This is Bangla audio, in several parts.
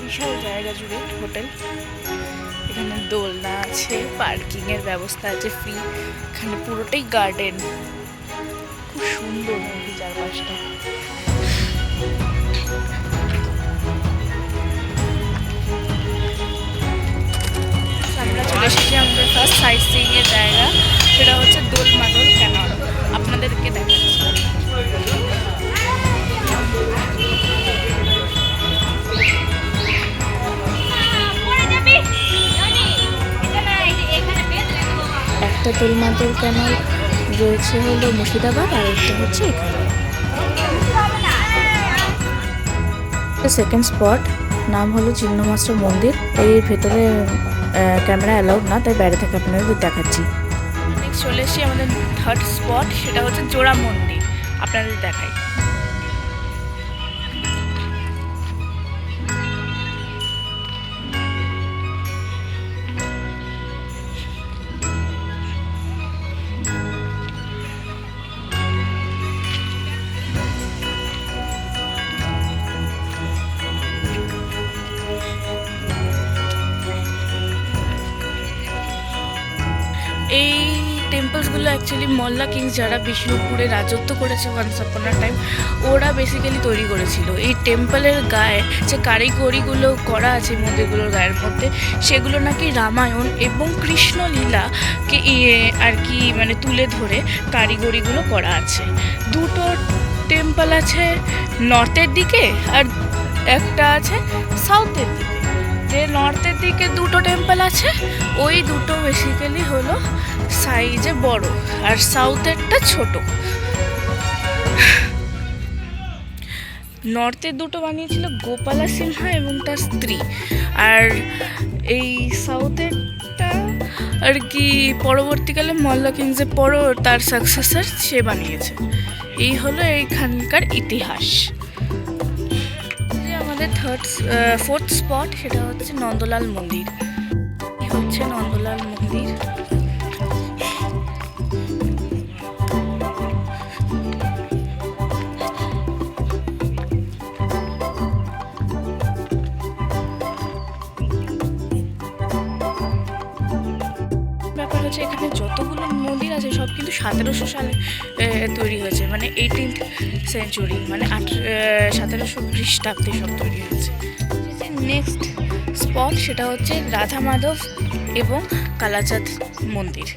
বিশাল জায়গা জুড়ে হোটেল। এখানে দোলনা আছে, পার্কিং এর ব্যবস্থা আছে ফ্রি। এখানে পুরোটাই গার্ডেন, খুব সুন্দর চারপাশটা। আমরা চলে এসেছি আমাদের ফার্স্ট সাইট সিইং এর জায়গা, সেটা হচ্ছে দোলমাদল ক্যানল। আপনাদেরকে দেখাচ্ছি। একটা দোলমাদল ক্যানল রয়েছে হলো মুর্শিদাবাদ, আর একটা হচ্ছে এখানে। সেকেন্ড স্পট নাম হলো চিহ্নমাস্টার মন্দির। এর ভেতরে ক্যামেরা অ্যালাউড না, তাই বাইরে থেকে আপনাদের দেখাচ্ছি। নেক্সট চলে এসেছি আমাদের থার্ড স্পট, সেটা হচ্ছে জোড়া মন্দির। আপনাদের দেখাই। এই টেম্পলসগুলো অ্যাকচুয়ালি মল্লা কিংস যারা বিষ্ণুপুরে রাজত্ব করেছে ওয়ান্স আপন আ টাইম, ওরা বেসিক্যালি তৈরি করেছিল। এই টেম্পলের গায়ে যে কারিগরিগুলো করা আছে মন্দিরগুলোর গায়ের মধ্যে, সেগুলো নাকি রামায়ণ এবং কৃষ্ণলীলাকে আর কি মানে তুলে ধরে কারিগরিগুলো করা আছে। দুটো টেম্পল আছে নর্থের দিকে আর একটা আছে সাউথের দিকে। যে নর্থের দিকে দুটো টেম্পল আছে, ওই দুটো বেসিক্যালি হলো সাইজে বড়, আর সাউথেরটা ছোট। নর্থের দুটো বানিয়েছিল গোপালা সিনহা এবং তার স্ত্রী, আর এই সাউথেরটা আর কি পরবর্তীকালে মল্লা কিংসের পরও তার সাকসেসর সে বানিয়েছে। এই হলো এইখানকার ইতিহাস। আমাদের ফোর্থ স্পট সেটা হচ্ছে নন্দলাল মন্দির। এই হচ্ছে নন্দলাল মন্দির। ব্যাপার হচ্ছে এখানে যতগুলো মন্দির আছে সব কিন্তু 1700 সালে তৈরি হয়েছে, মানে 18th সেঞ্চুরি, মানে 1700 খ্রিস্টাব্দে সব তৈরি হয়েছে। নেক্সট স্পট সেটা হচ্ছে রাধা মাধব এবং কালাচাঁদ মন্দির।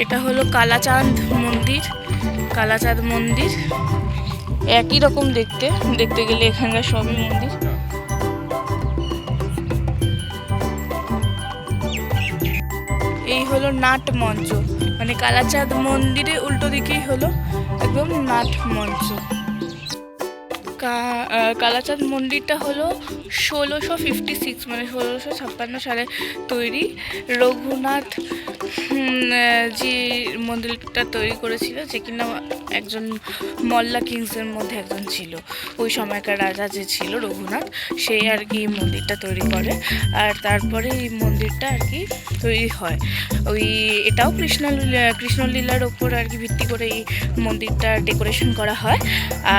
এটা হলো কালাচাঁদ মন্দির। কালাচাঁদ মন্দির একই রকম দেখতে গেলে এখানকার সবই মন্দির। এই হলো নাট মঞ্চ, মানে কালাচাঁদ মন্দিরের উল্টো দিকেই হলো একদম নাট মঞ্চ। কালাচাঁদ মন্দিরটা হলো 1656 মানে 1656 সালে তৈরি। রঘুনাথ যে মন্দিরটা তৈরি করেছিল, যে কিনা একজন মল্লা কিংসের মধ্যে একজন ছিল, ওই সময়কার রাজা যে ছিল রঘুনাথ, সেই আর কি মন্দিরটা তৈরি করে। আর তারপরে এই মন্দিরটা আর কি তৈরি হয়। এটাও কৃষ্ণলীলার ওপর আর কি ভিত্তি করে এই মন্দিরটা ডেকোরেশন করা হয়।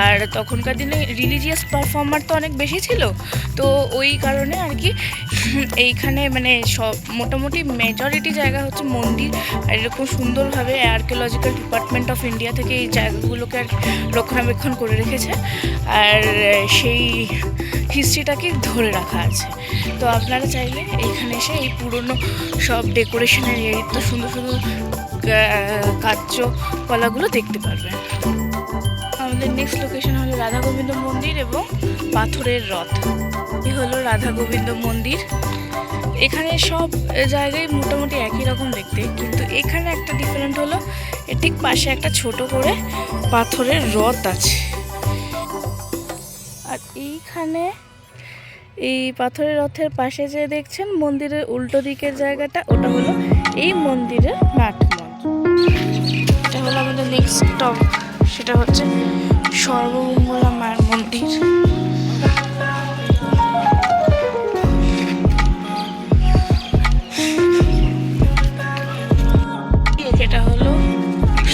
আর তখনকার দিনে রিলিজিয়াস পারফর্মার তো অনেক বেশি ছিল, তো ওই কারণে আর কি এইখানে মানে সব মোটামুটি মেজরিটি জায়গা হচ্ছে মন্দির। আর এরকম সুন্দরভাবে আর্কিওলজিক্যাল ডিপার্টমেন্ট অফ ইন্ডিয়া থেকে এই জায়গাগুলোকে আর রক্ষণাবেক্ষণ করে রেখেছে, আর সেই হিস্ট্রিটাকে ধরে রাখা আছে। তো আপনারা চাইলে এইখানে এসে এই পুরনো সব ডেকোরেশনের তো সুন্দর সুন্দর কার্যকলাগুলো দেখতে পারবেন। আমাদের নেক্সট লোকেশন হলো রাধা গোবিন্দ মন্দির এবং পাথরের রথ। এই হলো রাধা গোবিন্দ মন্দির। এখানে সব জায়গায় মোটামুটি একই রকম দেখতে, কিন্তু এখানে একটা ডিফারেন্ট হলো এর ঠিক পাশে একটা ছোট করে পাথরের রথ আছে। আর এইখানে এই পাথরের রথের পাশে যে দেখছেন মন্দিরের উল্টো দিকের জায়গাটা, ওটা হলো এই মন্দিরের নাট মঞ্চ। হলো আমাদের নেক্সট স্টপ, সেটা হচ্ছে সর্বমঙ্গলা মায়ের মন্দির। এটা হলো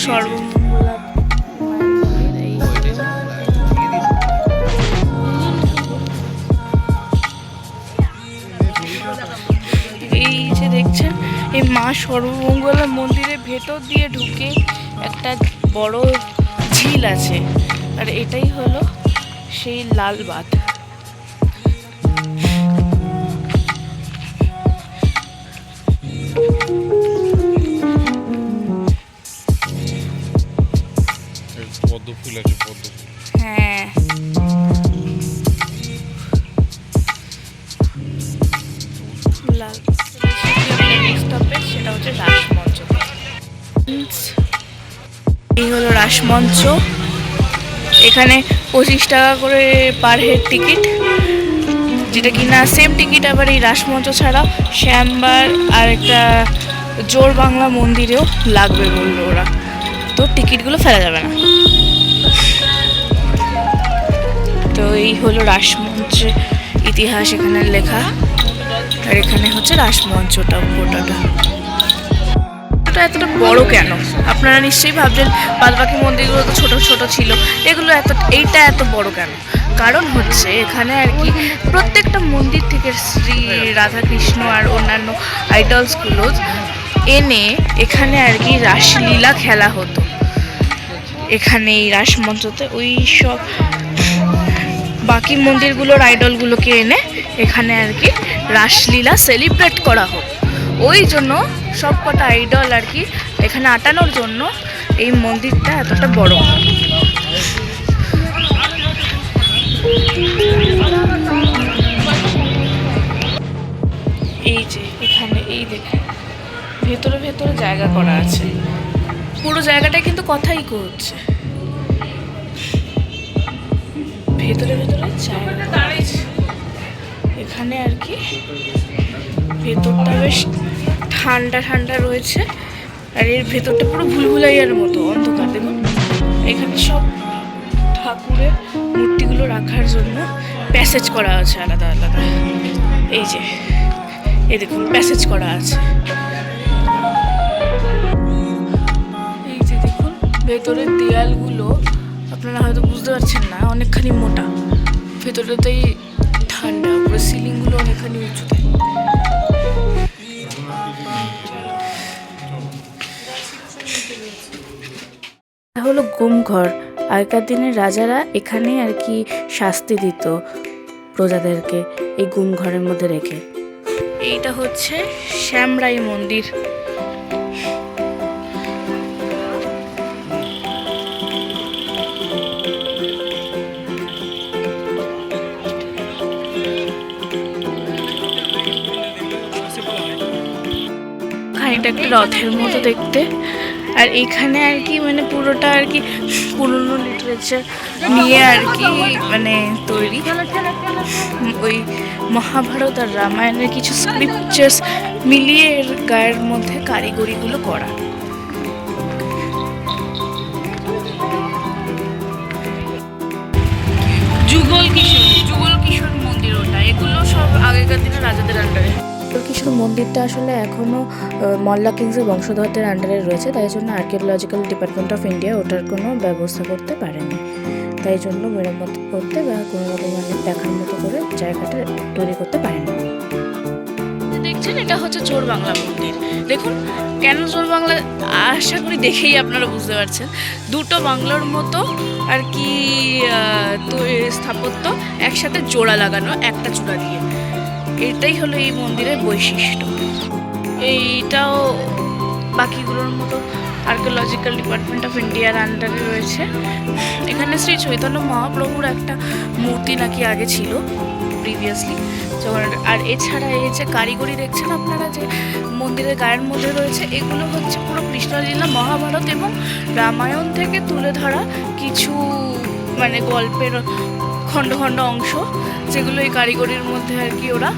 সর্বমঙ্গলা মায়ের মন্দির। এই যে দেখছেন, এই মা সর্বমঙ্গলা মন্দিরের ভেতর দিয়ে ঢুকে একটা বড় ঝিল আছে, আর এটাই হলো সেই লাল বাঁধ। পদ্ম ফুল আছে, পদ্ম ফুল। হ্যাঁ, লাল সেটা হচ্ছে রাসমঞ্চ। এই হলো রাসমঞ্চ। এখানে 25 টাকা করে পার হেড টিকিট, যেটা কিনা সেম টিকিট আবার এই রাসমঞ্চ ছাড়া শ্যামবার আর একটা জোর বাংলা মন্দিরেও লাগবে বললো ওরা, তো টিকিটগুলো ফেলা যাবে না। তো এই হলো রাসমঞ্চের ইতিহাস এখানে লেখা, আর এখানে হচ্ছে রাসমঞ্চটা গোটাটা। এতটা বড় কেন আপনারা নিশ্চয়ই ভাবছেন, বাদ বাকি মন্দিরগুলো তো ছোট ছোট ছিল, এগুলো এইটা এত বড় কেন? কারণ হচ্ছে এখানে আর কি প্রত্যেকটা মন্দির থেকে শ্রী রাধাকৃষ্ণ আর অন্যান্য আইডলসগুলো এনে এখানে আর কি রাসলীলা খেলা হতো। এখানে এই রাসমঞ্চতে ওই সব বাকি মন্দিরগুলোর আইডলগুলোকে এনে এখানে আর কি রাসলীলা সেলিব্রেট করা হতো। ওই জন্য সব কটা আইডল আর কি এখানে আটানোর জন্য এই মন্দিরটা এতটা বড়। এই যে এখানে এই দেখে ভেতরে ভেতরে জায়গা করা আছে, পুরো জায়গাটা কিন্তু কথাই করছে, ভেতরে ভেতরে জায়গা করা আছে। এখানে আর কি ভেতরটা বেশ ঠান্ডা ঠান্ডা রয়েছে, আর এর ভেতরটা পুরো ভুলভুলাইয়ার মতো অন্ধকার। দেখুন এখানে সব ঠাকুরের মূর্তিগুলো রাখার জন্য প্যাসেজ করা আছে আলাদা আলাদা। এই যে এই দেখুন প্যাসেজ করা আছে। এই যে দেখুন ভেতরের দেয়ালগুলো আপনারা হয়তো বুঝতে পারছেন না, অনেকখানি মোটা, ভেতরটাতেই ঠান্ডা, পুরো সিলিংগুলো অনেকখানি উঁচুতে। হলো গুমঘর। আগেকার দিনের রাজারা এখানেই আর কি শাস্তি দিত প্রজাদেরকে, এই গুমঘরের মধ্যে রেখে। এইটা হচ্ছে শ্যামরাই মন্দির। খানিকটা একটা রথের মতো দেখতে, আর এখানে আর কি মানে পুরোটা আর কি পুরনো লিটারেচার নিয়ে আর কি মানে তৈরি। ওই মহাভারত আর রামায়ণের কিছু স্ক্রিপচার্স মিলিয়ে এর গায়ের মধ্যে কারিগরিগুলো করা। যুগল কিশোর মন্দির ওটা, এগুলো সব আগেকার দিনে রাজাদের আন্ডারে। কিশোর মন্দিরটা আসলে এখনও মল্লা কিংসের বংশধরদের আন্ডারে রয়েছে, তাই জন্য আর্কিওলজিক্যাল ডিপার্টমেন্ট অফ ইন্ডিয়া ওটার কোনো ব্যবস্থা করতে পারেনি, তাই জন্য মেরামত করতে বা কোনো রকম মানে দেখার মতো করে জায়গাটা তৈরি করতে পারেনি। দেখছেন এটা হচ্ছে জোর বাংলা মন্দির। দেখুন কেন জোর বাংলা, আশা করি দেখেই আপনারা বুঝতে পারছেন, দুটো বাংলার মতো আর কি স্থাপত্য একসাথে জোড়া লাগানো একটা চূড়া দিয়ে, এটাই হলো এই মন্দিরের বৈশিষ্ট্য। এইটাও বাকিগুলোর মতো আর্কিওলজিক্যাল ডিপার্টমেন্ট অফ ইন্ডিয়ার আন্ডারে রয়েছে। এখানে শ্রী চৈতন্য মহাপ্রভুর একটা মূর্তি নাকি আগে ছিল প্রিভিয়াসলি, আর এছাড়া এই যে কারিগরি দেখছেন আপনারা যে মন্দিরের গায়ের মধ্যে রয়েছে, এগুলো হচ্ছে পুরো কৃষ্ণলীলা, মহাভারত এবং রামায়ণ থেকে তুলে ধরা কিছু মানে গল্পের খণ্ড খণ্ড অংশ, যেগুলো এই কারিগরির মধ্যে আর কি ওরা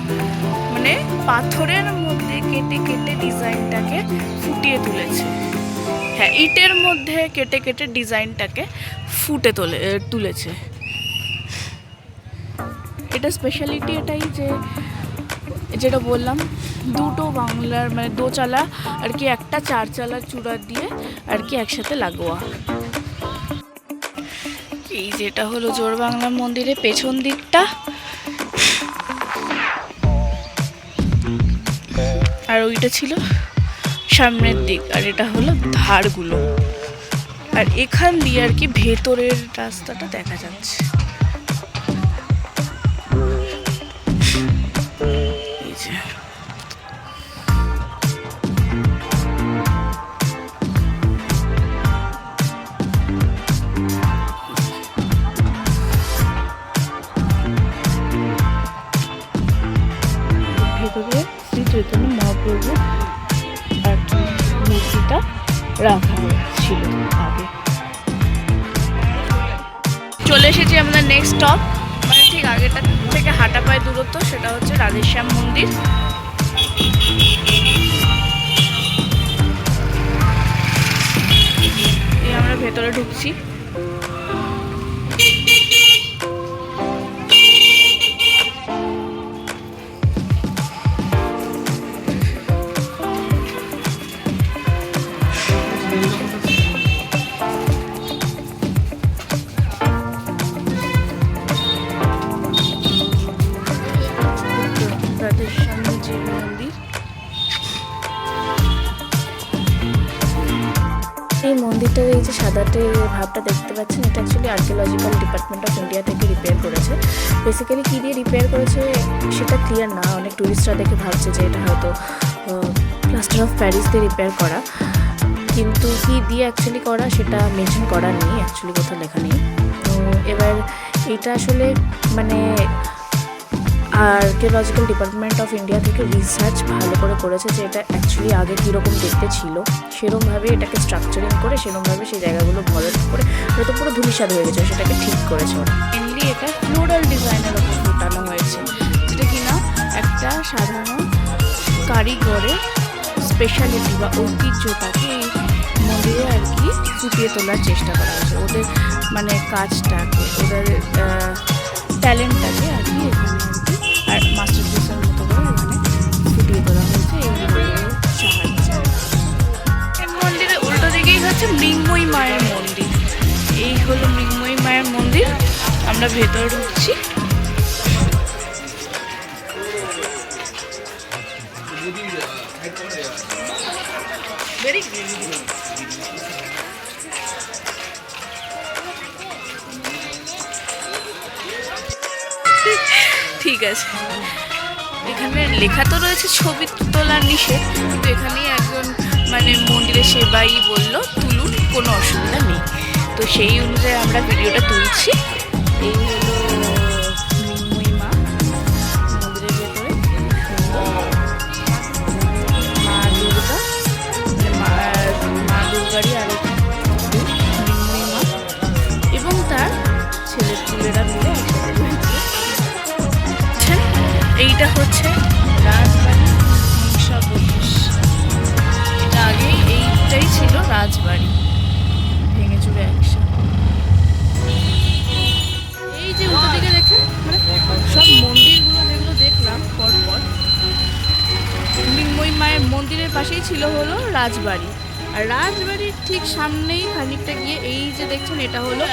মানে পাথরের মধ্যে কেটে কেটে ডিজাইনটাকে ফুটিয়ে তুলেছে। হ্যাঁ, ইটের মধ্যে কেটে কেটে ডিজাইনটাকে ফুটে তুলেছে। এটা স্পেশালিটি এটাই যে যেটা বললাম, দুটো বাংলার মানে দোচালা আর কি একটা চারচালার চূড়া দিয়ে আর কি একসাথে লাগোয়া। এই যেটা হলো জোর বাংলা মন্দিরের পেছন দিকটা, আর ওইটা ছিল সামনের দিক, আর এটা হলো ধারগুলো। আর এখান দিয়ে আর কি ভেতরের রাস্তাটা দেখা যাচ্ছে। এই যে ভেতরে শ্রী চৈতন্য মহাপ্রভু আর কি মূর্তিটা রাখা ছিল আগে। চলে এসেছি আমাদের নেক্সট স্টপ, মানে ঠিক আগেটা থেকে হাঁটা পায়ে দূরত্ব, সেটা হচ্ছে রাধেশ্যাম মন্দির। এই আমরা ভেতরে ঢুকছি। এই মন্দিরটার এই যে সাদাটে ভাবটা দেখতে পাচ্ছেন, এটা actually archaeological department of India থেকে রিপেয়ার করেছে। বেসিক্যালি কী দিয়ে রিপেয়ার করেছে সেটা ক্লিয়ার না, অনেক টুরিস্টরা দেখে ভাবছে যে এটা হয়তো প্লাস্টার অফ প্যারিস দিয়ে রিপেয়ার করা, কিন্তু কী দিয়ে অ্যাকচুয়ালি করা সেটা মেনশন করা নেই, অ্যাকচুয়ালি কোথাও লেখা নেই। তো এবার এটা আসলে মানে আর্কিওলজিক্যাল ডিপার্টমেন্ট অফ ইন্ডিয়া থেকে রিসার্চ ভালো করে করেছে যে এটা অ্যাকচুয়ালি আগে কীরকম দেখতে ছিল, সেরমভাবে এটাকে স্ট্রাকচারিং করে সেরমভাবে সেই জায়গাগুলো ভরাট করে, হয়তো পুরো ধূলিসাৎ হয়ে গেছে, সেটাকে ঠিক করেছে ওরা। মেনলি এটা ফ্লোরাল ডিজাইনের ওপর ফুটানো হয়েছে, যেটা কিনা একটা সাধারণ কারিগরের স্পেশালিটি বা ঐতিহ্যটাকে এই মন্দিরে আর কি ফুটিয়ে তোলার চেষ্টা করা হয়েছে, ওদের মানে কাজটাকে, ওদের ট্যালেন্টটাকে আর কি এখানে আর কি আর মাস্টারপিসের মতো করে এখানে ফুটিয়ে তোলা হয়েছে এই মন্দিরের সাহায্যে। মন্দিরের উল্টো দিকেই হচ্ছে মৃন্ময়ী মায়ের মন্দির। এই হলো মৃন্ময়ী মায়ের মন্দির, আমরা ভেতরে ঢুকছি। ঠিক আছে, এখানে লেখা তো রয়েছে ছবি তোলার নিষেধ, কিন্তু এখানেই একজন মানে মন্দিরের সেবাই বললো তুলুন, কোনো অসুবিধা নেই। তো সেই অনুযায়ী আমরা ভিডিওটা তুলছি। এই হলো মৃন্ময়ী মা মন্দিরের ভেতরে, মা দুর্গা মা দুর্গারই আরেক মৃন্ময়ী মা এবং তার ছেলেপুলেরা মিলে একসাথে রয়েছে। এইটা হচ্ছে রাজবাড়ি 1932, এটা আগে এইটাই ছিল রাজবাড়ি, ভেঙে চুরে একসাথে। এই যে উল্টো দিকে দেখেন মানে সব মন্দিরগুলো যেগুলো দেখলাম পরপর, মৃন্ময়ী মায়ের মন্দিরের পাশেই ছিল হলো রাজবাড়ি, আর রাজবাড়ির ঠিক সামনেই খানিকটা গিয়ে এই যে দেখছেন এটা হলো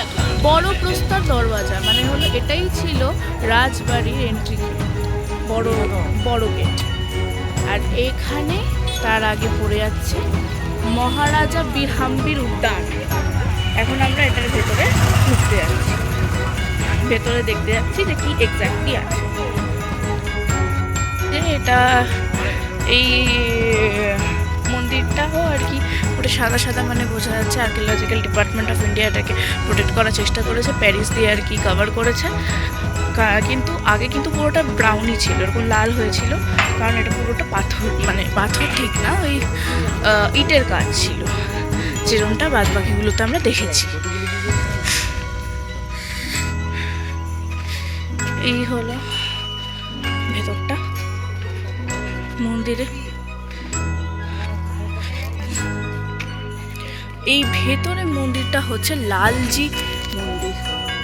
বড় প্রস্তর দরওয়াজা, মানে হলো এটাই ছিল রাজবাড়ির এন্ট্রি গেট, বড় গেট। আর এখানে তার আগে পড়ে যাচ্ছে মহারাজা বীরহাম্বির উদ্যান। এখন আমরা এটার ভেতরে ঢুকতে যাচ্ছি, ভেতরে দেখতে যাচ্ছি যে কি এক্স্যাক্টলি আছে। এটা এই মন্দিরটাও আর কি পুরো সাদা সাদা, মানে বোঝা যাচ্ছে আর্কিওলজিক্যাল ডিপার্টমেন্ট অফ ইন্ডিয়া এটাকে প্রোটেক্ট করার চেষ্টা করেছে, প্যারিস দিয়ে আর কি কভার করেছে। কিন্তু আগে কিন্তু পুরোটা ব্রাউনই ছিল, এরকম লাল হয়েছিল, কারণ এটা পুরোটা পাথর, মানে পাথর ঠিক না, ওই ইটের কাজ ছিল, যেরকমটা বাদ বাকিগুলোতে আমরা দেখেছি। এই হলো ভেতরটা মন্দিরে। এই ভেতরে মন্দিরটা হচ্ছে লালজি মন্দির।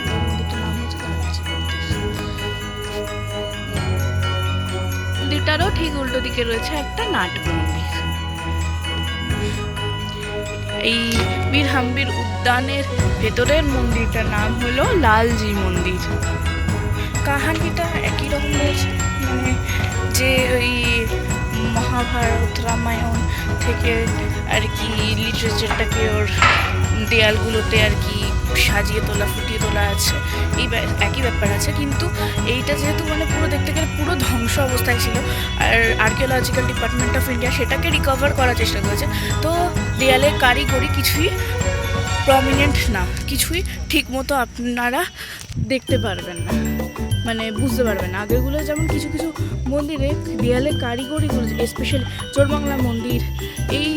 এই মন্দিরটার নাম হচ্ছে লালজি মন্দির। মন্দিরটারও ঠিক উল্টো দিকে রয়েছে একটা নাট মন্দির। এই বীর হাম্বির উদ্যানের ভেতরের মন্দিরটার নাম হলো লালজি মন্দির। কাহানিটা একই রকম রয়েছে, মানে যে ওই মহাভারত রামায়ণ থেকে আর কি লিটারেচারটাকে ওর দেয়ালগুলোতে আর কি সাজিয়ে তোলা, ফুটিয়ে তোলা আছে, এই একই ব্যাপার আছে। কিন্তু এইটা যেহেতু মানে পুরো দেখতে গেলে পুরো ধ্বংস অবস্থায় ছিল, আর আর্কিওলজিক্যাল ডিপার্টমেন্ট অফ ইন্ডিয়া সেটাকে রিকভার করার চেষ্টা করেছে, তো দেয়ালের কারিগরি কিছুই প্রমিনেন্ট না, কিছুই ঠিক মতো আপনারা দেখতে পারবেন না, মানে বুঝতে পারবেন না। আগেরগুলো যেমন কিছু কিছু মন্দিরে দেয়ালে কারিগরিগুলো, স্পেশালি চোরবাংলা মন্দির, এই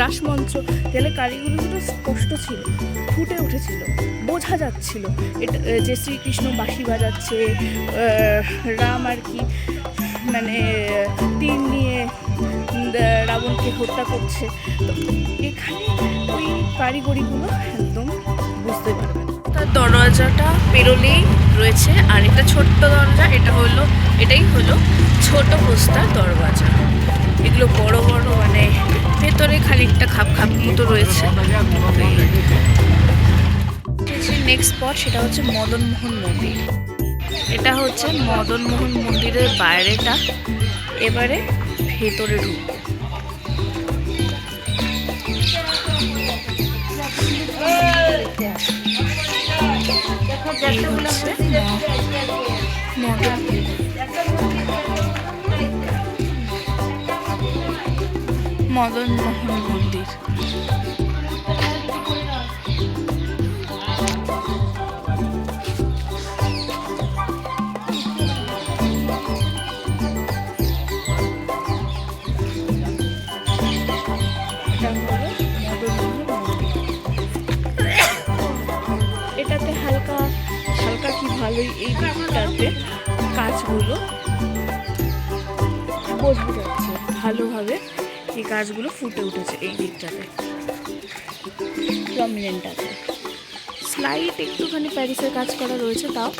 রাসমঞ্চ, দেয়ালে কারিগরিগুলো স্পষ্ট ছিল, ফুটে উঠেছিল, বোঝা যাচ্ছিল এটা যে শ্রীকৃষ্ণ বাঁশি বাজাচ্ছে, রাম আর কি মানে তীর নিয়ে রাবণকে হত্যা করছে। তো এখানে ওই কারিগরিগুলো একদম বুঝতে পারবেন। তার দরজাটা পেরোলেই রয়েছে আর একটা ছোট্ট দরজা, এটাই হলো ছোট পোস্তার দরজা। এগুলো বড় বড়, মানে ভেতরে খানিকটা খাপ খাপ মতো রয়েছে। নেক্সট স্পট সেটা হচ্ছে মদনমোহন মন্দির। এটা হচ্ছে মদনমোহন মন্দিরের বাইরেটা। এবারে ভেতরে ঢুকবো। মদনমোহন মন্দির। এটাতে হালকা হালকা কি ভালোই এই দিকটাতে কাজগুলো বোঝা যাচ্ছে ভালোভাবে, এই কাজগুলো ফুটে উঠেছে এই দিকটাতে প্রমিনেন্ট আছে। স্লাইড একটুখানি প্যারিসের কাজ করা রয়েছে তাও,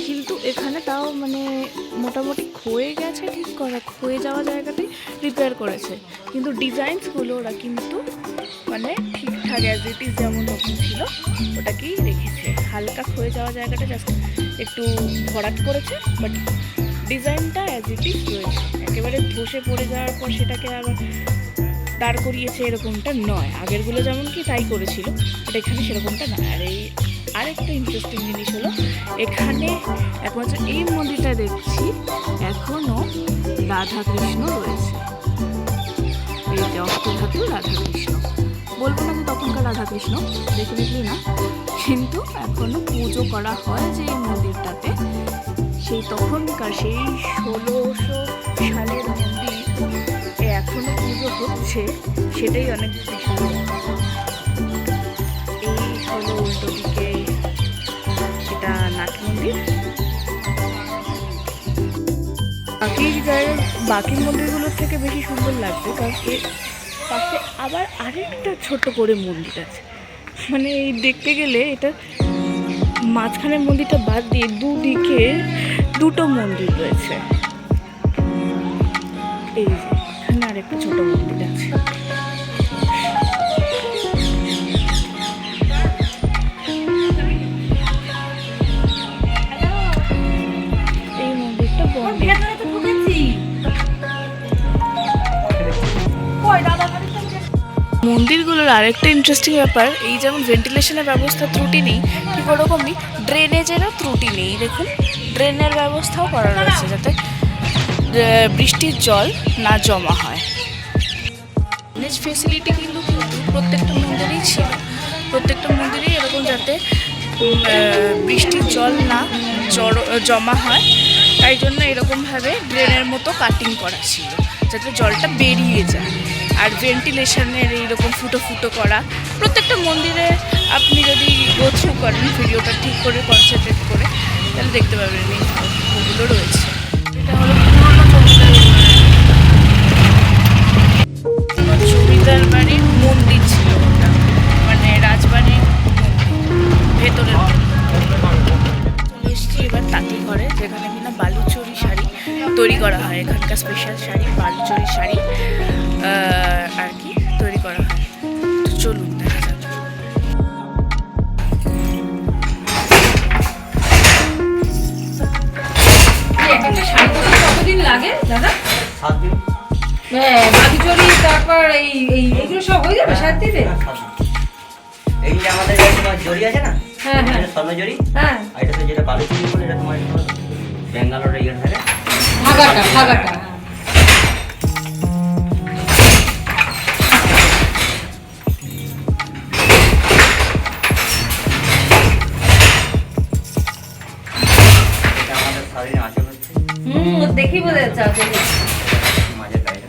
কিন্তু এখানে তাও মানে মোটামুটি ক্ষয়ে গেছে, ঠিক করা ক্ষয়ে যাওয়া জায়গাতেই রিপেয়ার করেছে, কিন্তু ডিজাইনসগুলো ওরা কিন্তু মানে ঠিকঠাক অ্যাজ ইট ইজ যেমন তখন ছিল ওটাকেই রেখেছে। হালকা ক্ষয়ে যাওয়া জায়গাটা জাস্ট একটু ভরাট করেছে, বাট ডিজাইনটা অ্যাজ ইট ইজ রয়েছে। একেবারে ধসে পড়ে যাওয়ার পর সেটাকে আবার দাঁড় করিয়েছে এরকমটা নয়, আগেরগুলো যেমন কি তাই করেছিল, বাট এখানে সেরকমটা না। আর এই আরেকটা ইন্টারেস্টিং জিনিস হলো এখানে একমাত্র এই মন্দিরটা দেখছি এখনও রাধাকৃষ্ণ রয়েছে। এই যে অষ্টধাতু রাধাকৃষ্ণ, বলবো না যে তখনকার রাধাকৃষ্ণ, ডেফিনেটলি না, কিন্তু এখনো পুজো করা হয় যে এই মন্দিরটাতে, সেই তখনকার সেই 1600 সালের মন্দির এখনো পুজো হচ্ছে, সেটাই অনেক বিশাল। এই হলো উল্টো দিকে এটা নাট মন্দির। বাকি মন্দিরগুলোর থেকে বেশি সুন্দর লাগছে, কারণ এর পাশে আবার আরেকটা ছোট করে মন্দির আছে। মানে এই দেখতে গেলে এটা মাঝখানের মন্দিরটা বাদ দিয়ে দুদিকে দুটো মন্দির রয়েছে। এই যে এখানে আরেকটা ছোট মন্দির আছে। এই মন্দিরটা বন্ধ। মন্দিরগুলোর আরেকটা ইন্টারেস্টিং ব্যাপার, এই যেমন ভেন্টিলেশনের ব্যবস্থা ত্রুটি নেই, ঠিক ওরকমই ড্রেনেজেরও ত্রুটি নেই। দেখুন ড্রেনের ব্যবস্থাও করা রয়েছে যাতে বৃষ্টির জল না জমা হয়। ড্রেনেজ ফেসিলিটি কিন্তু প্রত্যেকটা মন্দিরেই ছিল, প্রত্যেকটা মন্দিরেই এরকম যাতে বৃষ্টির জল না জমা হয়, তাই জন্য এরকমভাবে ড্রেনের মতো কাটিং করা ছিল যাতে জলটা বেরিয়ে যায়। আর ভেন্টিলেশনের এইরকম ফুটো ফুটো করা প্রত্যেকটা মন্দিরে, আপনি যদি গো থ্রু করেন ভিডিওটা ঠিক করে কনসেন্ট্রেট করে, তাহলে দেখতে পাবেন এই ওগুলো রয়েছে। এটা হলো পুরোনো জমিদার বাড়ির মন্দির ছিল ওটা। বালুচরি শাড়ি আর কি তৈরি করা হয়। তো চলুন দেখা যাক। একটা শাড়ি করতে কতদিন লাগে দাদা? 7 দিন। বালুচরি তারপর এইগুলো সব হয়ে যাবে 7 দিনে? এই যে আমাদের তোমার জরি আছে না, হ্যাঁ হ্যাঁ এটা স্বর্ণ জরি, হ্যাঁ, আর এটাতে যেটা বালুচরি বলে এটা তোমার ব্যাঙ্গালোরের ইয়ে থাকে ভাগাটা এটা আমাদের শাড়ির আঁচল হচ্ছে দেখি বোঝা যাচ্ছে আসলে। মাঝের গাড়িটা।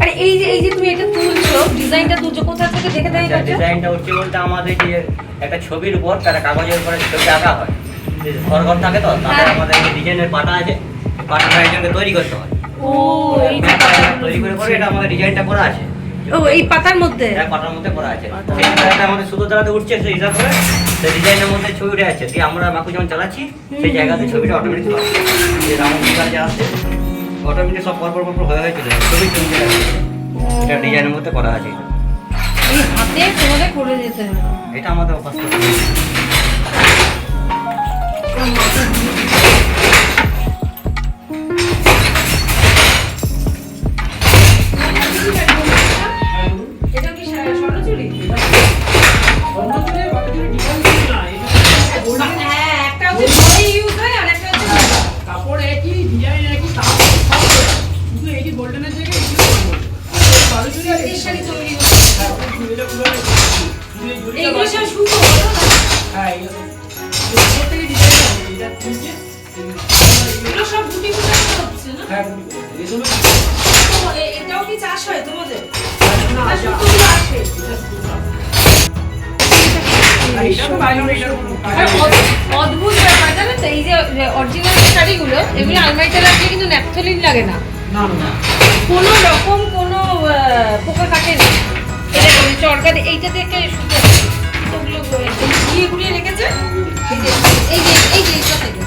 আরে এই যে তুমি এটা তুলছো, ডিজাইনটা তুলছো কোথা থেকে দেখে দেয় পাচ্ছো? ডিজাইনটা হচ্ছে বলতে আমাদের যে একটা ছবির উপর তারা কাগজের উপরে ছবি আঁকা হয়, ঘর থাকে তো তাদের হ্যাঁ। আমাদের যে ডিজাইনের পাতা আছে, পাতাটা এটাকে তৈরি করতে হয়। ও এই যে তৈরি করে পরে এটা আমাদের ডিজাইনটা করা আছে, ও এই পাতার মধ্যে। এটা পাতার মধ্যে করা আছে। সেই ডিজাইনটা আমাদের সুতো দ্বারাতে উঠছে, সেই হিসাব করে সেই ডিজাইনের মধ্যে ছবি উঠে যাচ্ছে, দিয়ে আমরা মাকু যখন চালাচ্ছি সেই জায়গাতে ছবিটা অটোমেটিক হয়। যে রাউন্ড ফিগার যে আসছে অটোমেটিক সব পরপর হয়ে হয়ে চলে যাচ্ছে, ছবি চলে যাচ্ছে। এটা ডিজাইনের মধ্যে করা আছে। এই হাতে তোমাদের করে যেতে হবে। এটা আমাদের অভ্যাস করতে হবে। এটা কি স্বর্ণচুরি? হ্যাঁ, একটা হচ্ছে বড়ি ইউজ হয় আর একটা হচ্ছে কাপড় একই, ডিজাইন একই, তাও সব শুধু এই যে গোল্ডেনের জায়গায় এই বালুচরি আর এই শাড়ি তৈরি হ্যাঁ, ওটা ঝুলে শুধু এই জরিটা এইগুলো সব বাদ- সুতো হলো না? হ্যাঁ, এগুলো উপর থেকে ডিজাইন হবে, এটা তুলছে, এগুলো সব গুটি গুটি হচ্ছে না? হ্যাঁ, এগুলো তো এটাও কি চাষ হয় তোমাদের? না, না, এটা- সুতোগুলো আসে। এটা শুধু না। আর এটা তো বাইরে এটার কোনো কাজ আর নেই। অদ্ভুত ব্যাপার জানো তো, এই যে অরিজিনাল শাড়িগুলো এগুলো আলমারিতে রাখলে কিন্তু ন্যাপথলিন লাগে না, না, না, কোনো রকম কোনো পোকা কাটে না। এটা চরকা দিয়ে এইটা থেকে সুতোগুলো ঘুরিয়ে ঘুরিয়ে রেখেছে। এই যে এইটা থেকে এই যে এইটা থেকে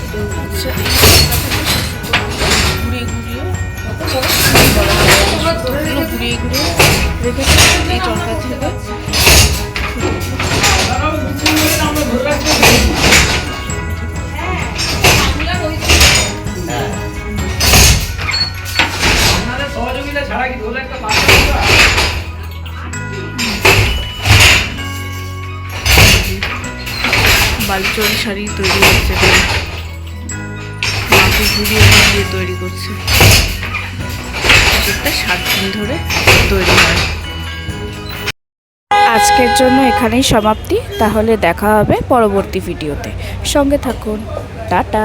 সুতো আচ্ছা, ঘুরিয়ে ঘুরিয়ে তোমরা ধরে এগুলো রেখেছো। ঘুরিয়ে ঘুরিয়ে রেখেছে এই চরকা থেকে। তারাও বুঝতে পারে না, আমরা ধরে রাখতে পারি। হ্যাঁ, বাংলা হয়েছে। হ্যাঁ, আপনাদের সহযোগিতা ছাড়া কি ধরে একটা পাত্র করা? বালুচরি শাড়ি তৈরি হচ্ছে, মাকে ঘুরিয়ে ঘুরিয়ে তৈরি করছে। এটা 7 দিন ধরে তৈরি হয়। আজকের জন্য এখানেই সমাপ্তি। তাহলে দেখা হবে পরবর্তী ভিডিওতে। সঙ্গে থাকুন। টাটা।